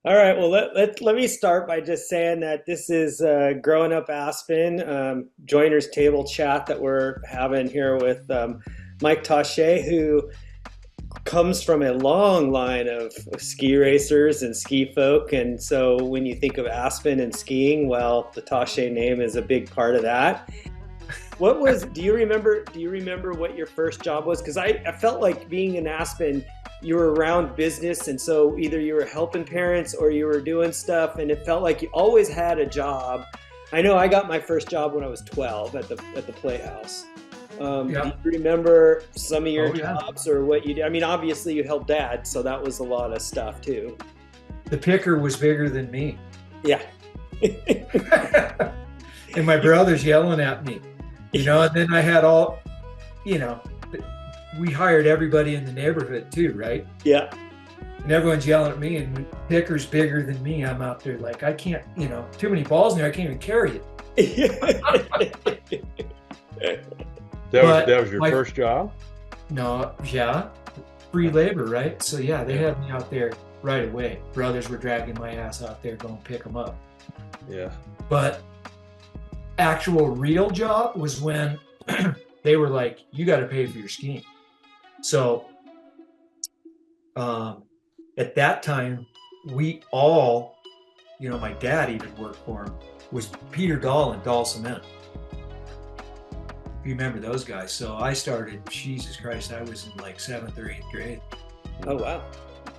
All right, well, let me start by just saying that this is Growing Up Aspen, joiners table chat that we're having here with Mike Tache, who comes from a long line of ski racers and ski folk. And so when you think of Aspen and skiing, well, the Tache name is a big part of that. Do you remember what your first job was? Because I felt like being in Aspen, you were around business, and so either you were helping parents or you were doing stuff, and it felt like you always had a job. I know I got my first job when I was 12 at the Playhouse. Do Yeah. you remember some of your Oh, yeah. jobs or what you did? I mean, obviously you helped dad, so that was a lot of stuff too. The picker was bigger than me. Yeah. And my brother's yelling at me, and then I had you know, we hired everybody in the neighborhood too, right? Yeah. And everyone's yelling at me, and the picker's bigger than me. I'm out there like, I can't, too many balls in there. I can't even carry it. That was But your my, first job? no, yeah, free labor, right? So yeah, they had me out there right away. Brothers were dragging my ass out there going pick them up. Yeah. But actual real job was when they were like, you got to pay for your skiing. So at that time, we all, my dad even worked for him, was Peter Dahl and Dahl Cement. You remember those guys. So I started, Jesus Christ, I was in like 7th or 8th grade. Oh, wow.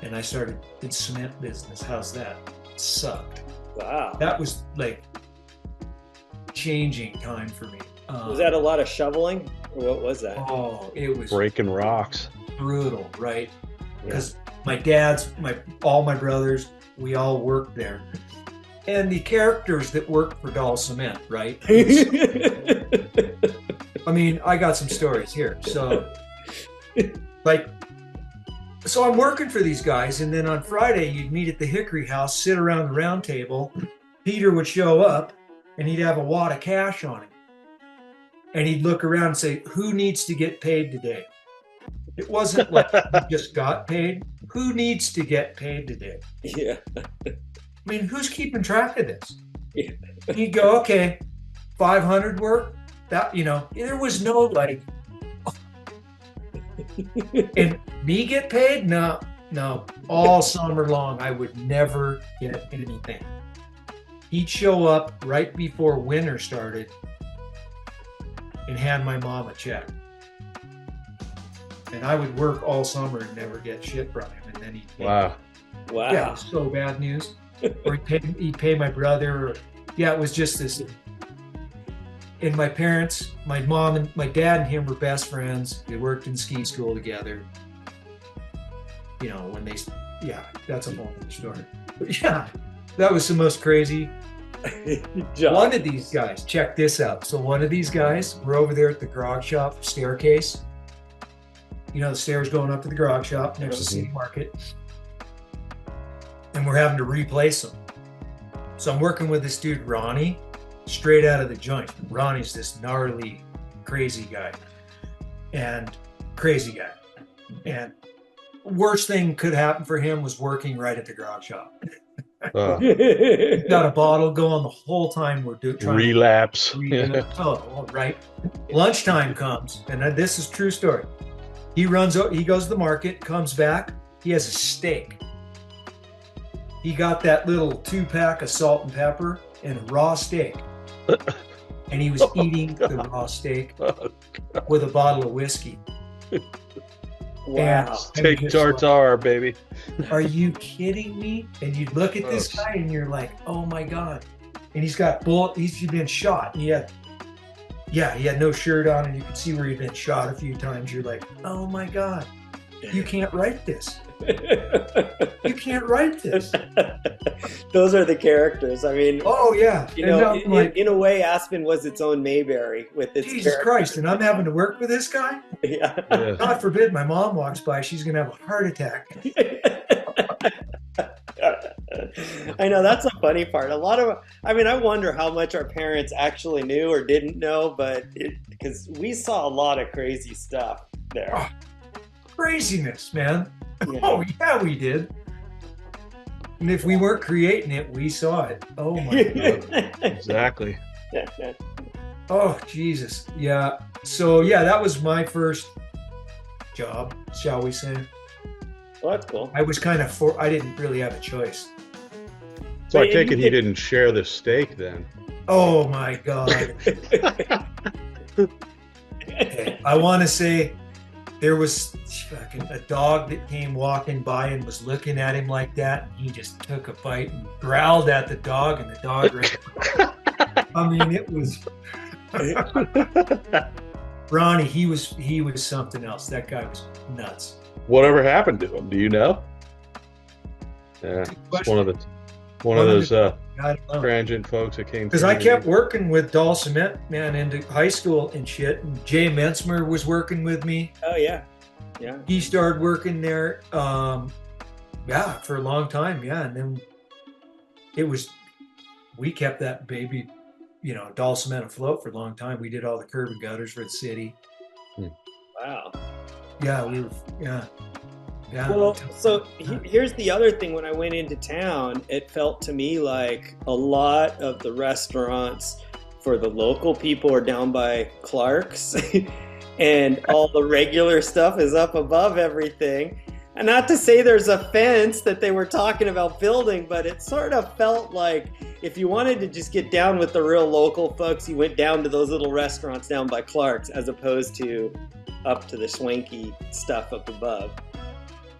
And I started in cement business. How's that? Sucked. Wow. That was like changing time for me. Was that a lot of shoveling, or what was that? Oh, it was Breaking rocks. brutal, right? Because all my brothers, we all worked there. And the characters that worked for Dahl Cement, right? I mean, I got some stories here. So, so I'm working for these guys, and then on Friday, you'd meet at the Hickory House, sit around the round table. Peter would show up, and he'd have a wad of cash on him. And he'd look around and say, who needs to get paid today? It wasn't like you just got paid. Who needs to get paid today? Yeah. I mean, who's keeping track of this? Yeah. And you'd go, okay, 500 work? That, there was no like, and me get paid? No. All summer long, I would never get anything. He'd show up right before winter started and hand my mom a check. And I would work all summer and never get shit from him. And then he'd pay me. Wow. Wow. Yeah, it was so bad news. Or he'd pay my brother. Yeah, it was just this. And my parents, my mom and my dad and him were best friends. They worked in ski school together. That's a whole other story. But yeah, that was the most crazy. One of these guys, check this out. So one of these guys, we're over there at the grog shop staircase. The stairs going up to the grog shop next to City Market. And we're having to replace them. So I'm working with this dude, Ronnie, straight out of the joint. Ronnie's this gnarly, crazy guy. And worst thing could happen for him was working right at the grog shop. Got a bottle going the whole time we're trying relapse. Oh, right. Lunchtime comes, and this is true story. He goes to the market, comes back, he has a steak. He got that little 2-pack of salt and pepper and a raw steak. And he was eating the raw steak with a bottle of whiskey. Wow. Take tartar, baby. Are you kidding me? And you look at this guy and you're like, oh my God. And he's been shot. And he had no shirt on, and you could see where he'd been shot a few times. You're like, oh my God, you can't write this. You can't write this. Those are the characters. I mean, oh yeah. In a way, Aspen was its own Mayberry with its Jesus Christ, and I'm having to work with this guy? Yeah. God forbid my mom walks by, she's gonna have a heart attack. I know, that's a funny part. I wonder how much our parents actually knew or didn't know, but because we saw a lot of crazy stuff there. Oh, craziness, man. Yeah. Oh yeah, we did. And if we weren't creating it, we saw it. Oh my God. Exactly. Oh, Jesus. Yeah. So, yeah, that was my first job, shall we say. Well, that's cool. I was I didn't really have a choice. So I take it he didn't share the steak then. Oh my God. Okay. I want to say there was fucking a dog that came walking by and was looking at him like that. He just took a bite and growled at the dog, and the dog ran. I mean, it was Ronnie. He was something else. That guy was nuts. Whatever happened to him? Do you know? Yeah, it's one of those transient folks that came. Because I kept working with Doll Cement, man, into high school and shit. And Jay Mentzmer was working with me. Oh yeah. He started working there, for a long time, and then we kept that baby, Doll Cement afloat for a long time. We did all the curb and gutters for the city. Wow. Yeah, yeah. Well, so here's the other thing. When I went into town, it felt to me like a lot of the restaurants for the local people are down by Clark's and all the regular stuff is up above everything. And not to say there's a fence that they were talking about building, but it sort of felt like if you wanted to just get down with the real local folks, you went down to those little restaurants down by Clark's as opposed to up to the swanky stuff up above.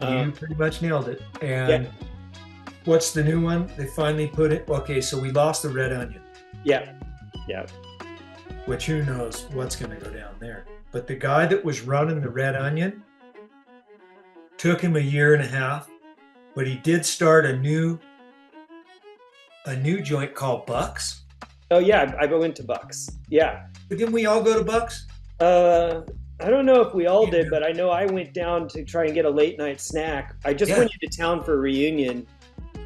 You pretty much nailed it. And what's the new one? They finally put it. Okay, so we lost the Red Onion. Yeah. Which who knows what's going to go down there. But the guy that was running the Red Onion, took him a year and a half, but he did start a new joint called Bucks. Oh yeah, I went to Bucks. Yeah. But didn't we all go to Bucks? I don't know if we all did, but I know I went down to try and get a late night snack. I just went into town for a reunion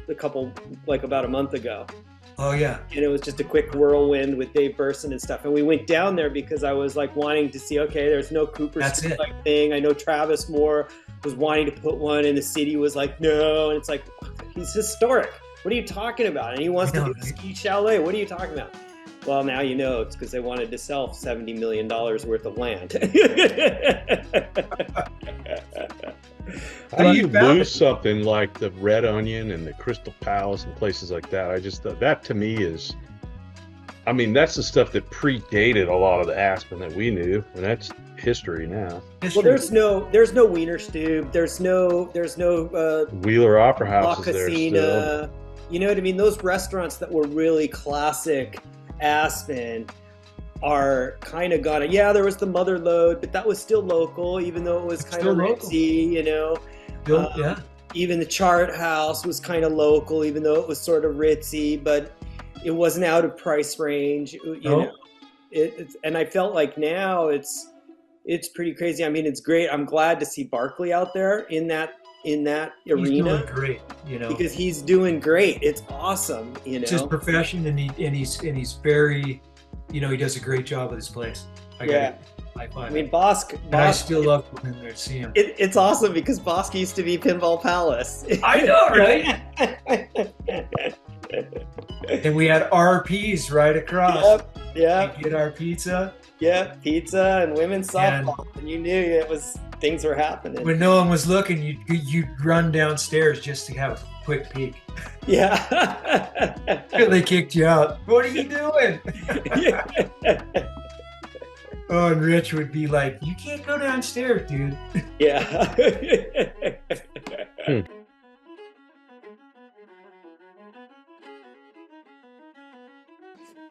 about a month ago. Oh yeah. And it was just a quick whirlwind with Dave Burson and stuff. And we went down there because I was like wanting to see, okay, there's no Cooper Street thing. I know Travis Moore was wanting to put one and the city was like, no. And it's like, he's historic. What are you talking about? And he wants to do a ski chalet. What are you talking about? Well, now you know it's because they wanted to sell $70 million worth of land. How do you lose something like the Red Onion and the Crystal Palace and places like that? I just that to me is, I mean, that's the stuff that predated a lot of the Aspen that we knew, and that's history now. Well, there's no Wiener Stube, there's no Wheeler Opera House La is there Casina. still. You know what I mean? Those restaurants that were really classic Aspen are kind of gone. Yeah, there was the Mother Lode, but that was still local, even though it was kind of ritzy, Even the Chart House was kind of local, even though it was sort of ritzy, but it wasn't out of price range. You know, and I felt like now it's pretty crazy. I mean, it's great. I'm glad to see Barkley out there in that arena. He's doing great, because he's doing great. It's awesome, It's his profession, and he's very, he does a great job with his place. I mean, Bosk. I still love going in there to see him. It's awesome because Bosk used to be Pinball Palace. I know, right? And we had RPs right across. Yep. We get our pizza. Yeah, pizza and women's softball, and you knew things were happening. When no one was looking, you'd run downstairs just to have a quick peek. Yeah. They kicked you out. What are you doing? Oh, and Rich would be like, "You can't go downstairs, dude." Yeah.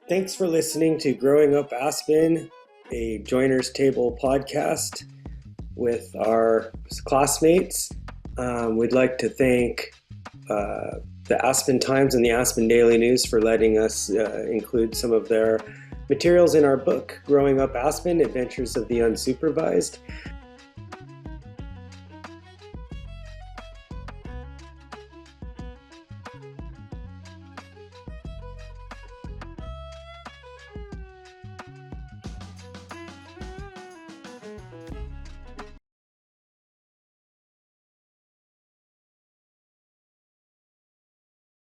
Thanks for listening to Growing Up Aspen, a Joiner's Table podcast with our classmates. We'd like to thank the Aspen Times and the Aspen Daily News for letting us include some of their materials in our book, Growing Up Aspen, Adventures of the Unsupervised.